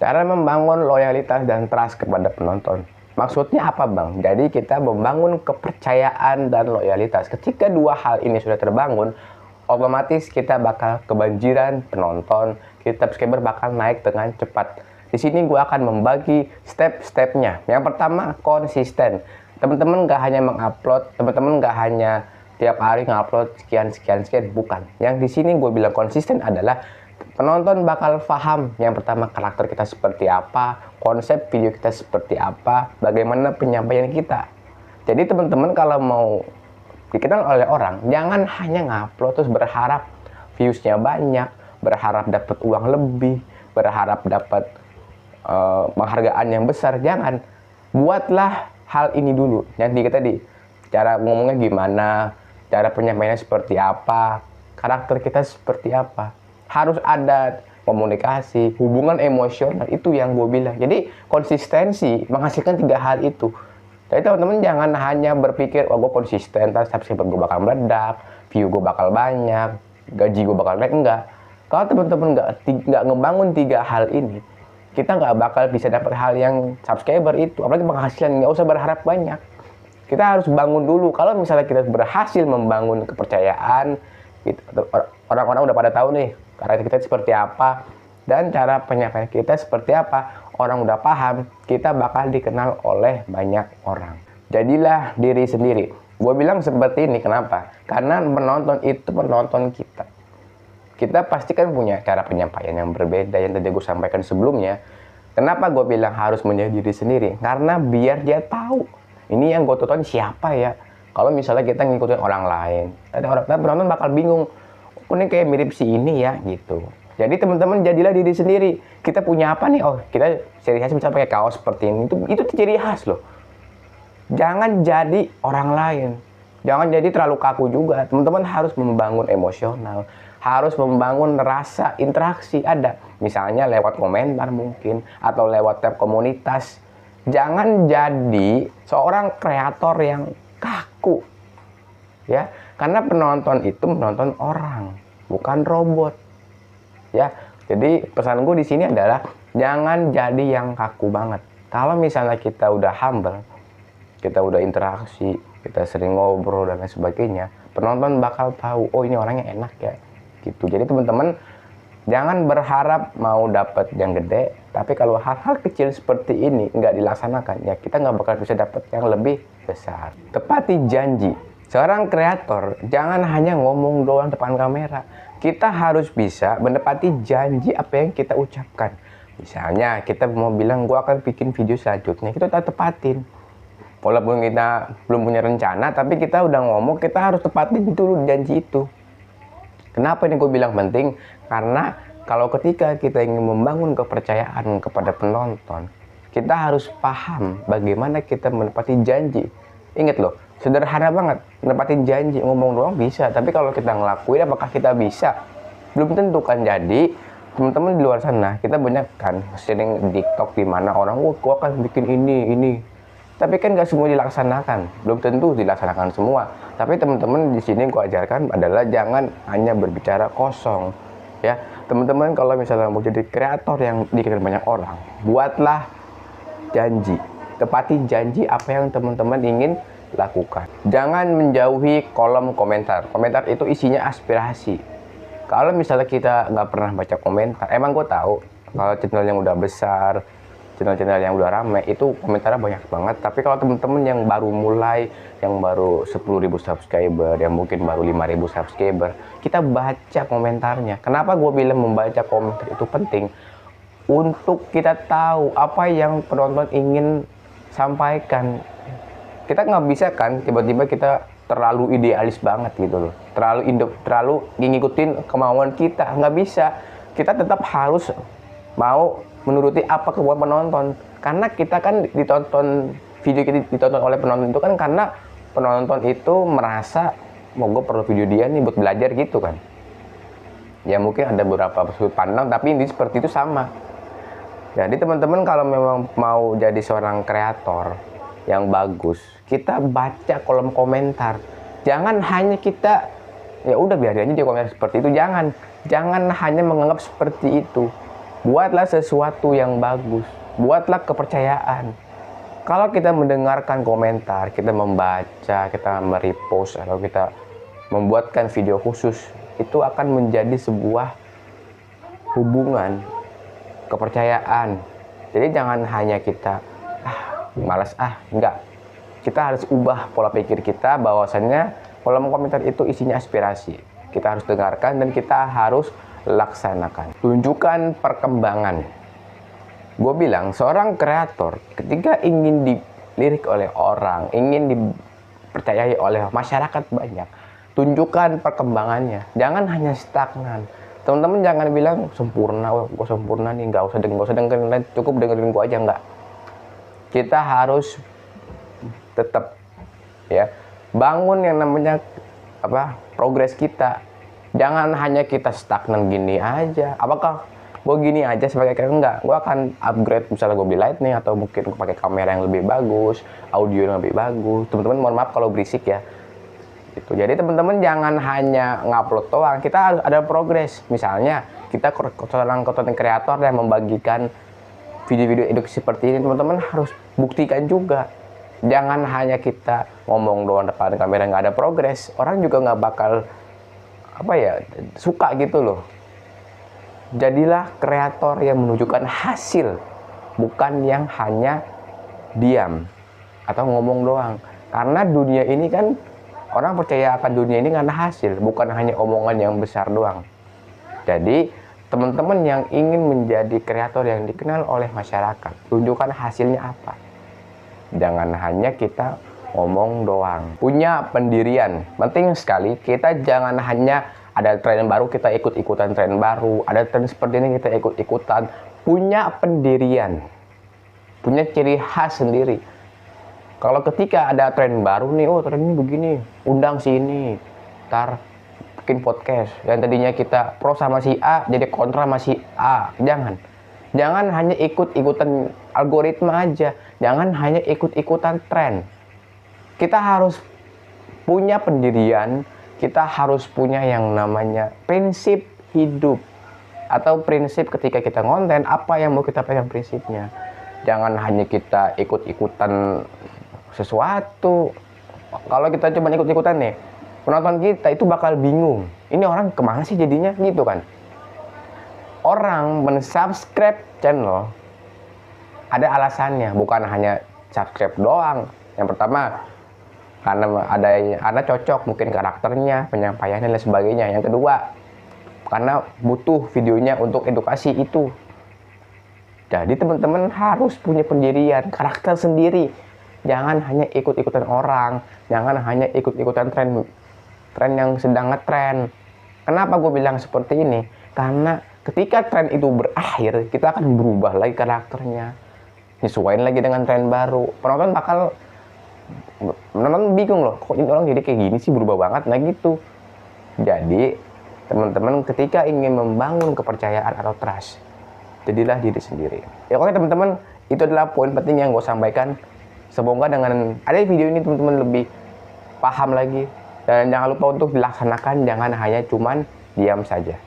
Cara membangun loyalitas dan trust kepada penonton. Maksudnya apa, Bang? Jadi kita membangun kepercayaan dan loyalitas. Ketika dua hal ini sudah terbangun, otomatis kita bakal kebanjiran penonton, kita subscriber bakal naik dengan cepat. Di sini gue akan membagi step-stepnya. Yang pertama, konsisten. Teman-teman gak hanya mengupload, teman-teman gak hanya tiap hari ngupload sekian, bukan. Yang di sini gue bilang konsisten adalah penonton bakal paham yang pertama karakter kita seperti apa, konsep video kita seperti apa, bagaimana penyampaian kita. Jadi teman-teman kalau mau dikenal oleh orang, jangan hanya ngupload terus berharap viewsnya banyak, berharap dapat uang lebih, berharap dapat penghargaan yang besar. Jangan. Buatlah hal ini dulu. Yang tadi cara ngomongnya gimana, cara penyampaiannya seperti apa, karakter kita seperti apa. Harus ada komunikasi, hubungan emosional, itu yang gue bilang. Jadi konsistensi menghasilkan 3 hal itu. Jadi teman-teman jangan hanya berpikir, gue konsisten, ntar subscriber gue bakal meledak, view gue bakal banyak, gaji gue bakal naik. Enggak. Kalau teman-teman nggak ngebangun 3 hal ini, kita nggak bakal bisa dapat hal yang subscriber itu, apalagi penghasilan. Nggak usah berharap banyak. Kita harus bangun dulu. Kalau misalnya kita berhasil membangun kepercayaan, gitu, orang-orang udah pada tahu nih karakter kita seperti apa dan cara penyampaian kita seperti apa, orang udah paham, kita bakal dikenal oleh banyak orang. Jadilah diri sendiri. Gue bilang seperti ini, kenapa? Karena penonton itu penonton kita. Kita pasti kan punya cara penyampaian yang berbeda yang tadi gue sampaikan sebelumnya. Kenapa gue bilang harus menjadi diri sendiri? Karena biar dia tahu, ini yang gue tonton siapa ya. Kalau misalnya kita ngikutin orang lain, penonton bakal bingung. Oh, ini kayak mirip si ini ya, gitu. Jadi teman-teman jadilah diri sendiri. Kita punya apa nih? Oh, kita ciri khas misalnya pakai kaos seperti ini. Itu ciri khas loh. Jangan jadi orang lain. Jangan jadi terlalu kaku juga. Teman-teman harus membangun emosional. Harus membangun rasa interaksi ada. Misalnya lewat komentar mungkin. Atau lewat tab komunitas. Jangan jadi seorang kreator yang kaku. Ya, karena penonton itu menonton orang, bukan robot. Ya, jadi pesan gue di sini adalah jangan jadi yang kaku banget. Kalau misalnya kita udah humble, kita udah interaksi, kita sering ngobrol dan lain sebagainya, penonton bakal tahu, oh ini orangnya enak ya, gitu. Jadi teman-teman jangan berharap mau dapat yang gede, tapi kalau hal-hal kecil seperti ini nggak dilaksanakan, ya kita nggak bakal bisa dapat yang lebih besar. Tepati janji. Seorang kreator jangan hanya ngomong doang depan kamera. Kita harus bisa menepati janji apa yang kita ucapkan. Misalnya kita mau bilang gue akan bikin video selanjutnya, kita tepatin. Walaupun kita belum punya rencana, tapi kita udah ngomong, kita harus tepatin dulu janji itu. Kenapa ini gue bilang penting? Karena kalau ketika kita ingin membangun kepercayaan kepada penonton, kita harus paham bagaimana kita menepati janji. Ingat loh, sederhana banget, nepatin janji, ngomong doang bisa, tapi kalau kita ngelakuin apakah kita bisa? Belum tentu kan. Jadi teman-teman di luar sana, kita banyak kan sering di TikTok di mana orang, gua akan bikin ini, tapi kan nggak semua dilaksanakan, belum tentu dilaksanakan semua. Tapi teman-teman di sini gua ajarkan adalah jangan hanya berbicara kosong, ya. Teman-teman kalau misalnya mau jadi kreator yang dikenal banyak orang, buatlah janji. Tepati janji apa yang teman-teman ingin lakukan. Jangan menjauhi kolom komentar. Komentar itu isinya aspirasi. Kalau misalnya kita nggak pernah baca komentar, emang gue tahu kalau channel yang udah besar, channel-channel yang udah rame, itu komentarnya banyak banget. Tapi kalau teman-teman yang baru mulai, yang baru 10.000 subscriber, yang mungkin baru 5.000 subscriber, kita baca komentarnya. Kenapa gue bilang membaca komentar itu penting? Untuk kita tahu apa yang penonton ingin sampaikan. Kita nggak bisa kan tiba-tiba kita terlalu idealis banget gitu loh, terlalu ngikutin kemauan kita. Nggak bisa. Kita tetap harus mau menuruti apa kemauan penonton, karena kita kan video kita ditonton oleh penonton itu kan karena penonton itu merasa mau gue perlu video dia nih buat belajar gitu kan. Ya mungkin ada beberapa sudut pandang, tapi ini seperti itu sama. Jadi teman-teman kalau memang mau jadi seorang kreator yang bagus, kita baca kolom komentar. Jangan hanya kita ya udah biarin aja di komentar seperti itu. Jangan hanya menganggap seperti itu. Buatlah sesuatu yang bagus. Buatlah kepercayaan. Kalau kita mendengarkan komentar, kita membaca, kita merepost, atau kita membuatkan video khusus, itu akan menjadi sebuah hubungan, kepercayaan. Jadi jangan hanya kita, malas enggak. Kita harus ubah pola pikir kita bahwasannya kolom komentar itu isinya aspirasi. Kita harus dengarkan dan kita harus laksanakan. Tunjukkan perkembangan. Gue bilang, seorang kreator ketika ingin dilirik oleh orang, ingin dipercayai oleh masyarakat banyak, tunjukkan perkembangannya. Jangan hanya stagnan. Teman-teman jangan bilang sempurna, gue sempurna nih, nggak usah dengerin, cukup dengerin gue aja, nggak. Kita harus tetap ya bangun yang namanya progres kita. Jangan hanya kita stagnan gini aja. Apakah gue gini aja sebagai kreator? Enggak, gue akan upgrade, misalnya gue beli lighting atau mungkin gue pakai kamera yang lebih bagus, audio yang lebih bagus. Teman-teman mohon maaf kalau berisik ya. Gitu. Jadi teman-teman jangan hanya ngupload doang, kita harus ada progres. Misalnya kita seorang konten kreator yang membagikan video-video edukasi seperti ini, teman-teman harus buktikan juga. Jangan hanya kita ngomong doang depan kamera nggak ada progres, orang juga nggak bakal suka gitu loh. Jadilah kreator yang menunjukkan hasil, bukan yang hanya diam atau ngomong doang. Karena dunia ini kan, orang percaya akan dunia ini karena hasil, bukan hanya omongan yang besar doang. Jadi teman-teman yang ingin menjadi kreator yang dikenal oleh masyarakat, tunjukkan hasilnya apa. Jangan hanya kita ngomong doang. Punya pendirian, penting sekali. Kita jangan hanya ada tren baru, kita ikut-ikutan tren baru. Ada tren seperti ini, kita ikut-ikutan. Punya pendirian. Punya ciri khas sendiri. Kalau ketika ada tren baru nih, tren ini begini, undang si ini. Ntar bikin podcast. Yang tadinya kita pro sama si A, jadi kontra sama si A. Jangan hanya ikut-ikutan algoritma aja. Jangan hanya ikut-ikutan tren. Kita harus punya pendirian. Kita harus punya yang namanya prinsip hidup. Atau prinsip ketika kita konten, apa yang mau kita pegang prinsipnya. Jangan hanya kita ikut-ikutan sesuatu. Kalau kita cuma ikut-ikutan nih, penonton kita itu bakal bingung. Ini orang kemana sih jadinya gitu kan. Orang mensubscribe channel ada alasannya, bukan hanya subscribe doang. Yang pertama, karena cocok mungkin karakternya, penyampaiannya dan sebagainya. Yang kedua, karena butuh videonya untuk edukasi itu. Jadi teman-teman harus punya pendirian, karakter sendiri. Jangan hanya ikut-ikutan orang, jangan hanya ikut-ikutan tren yang sedang ngetren. Kenapa gue bilang seperti ini? Karena ketika tren itu berakhir, kita akan berubah lagi karakternya, nyesuaiin lagi dengan tren baru. Penonton bingung loh, kok ini orang jadi kayak gini sih, berubah banget. Nah gitu. Jadi teman-teman ketika ingin membangun kepercayaan atau trust, jadilah diri sendiri. Ya oke teman-teman, itu adalah poin penting yang gue sampaikan. Semoga dengan ada video ini teman-teman lebih paham lagi. Dan jangan lupa untuk dilaksanakan, jangan hanya cuman diam saja.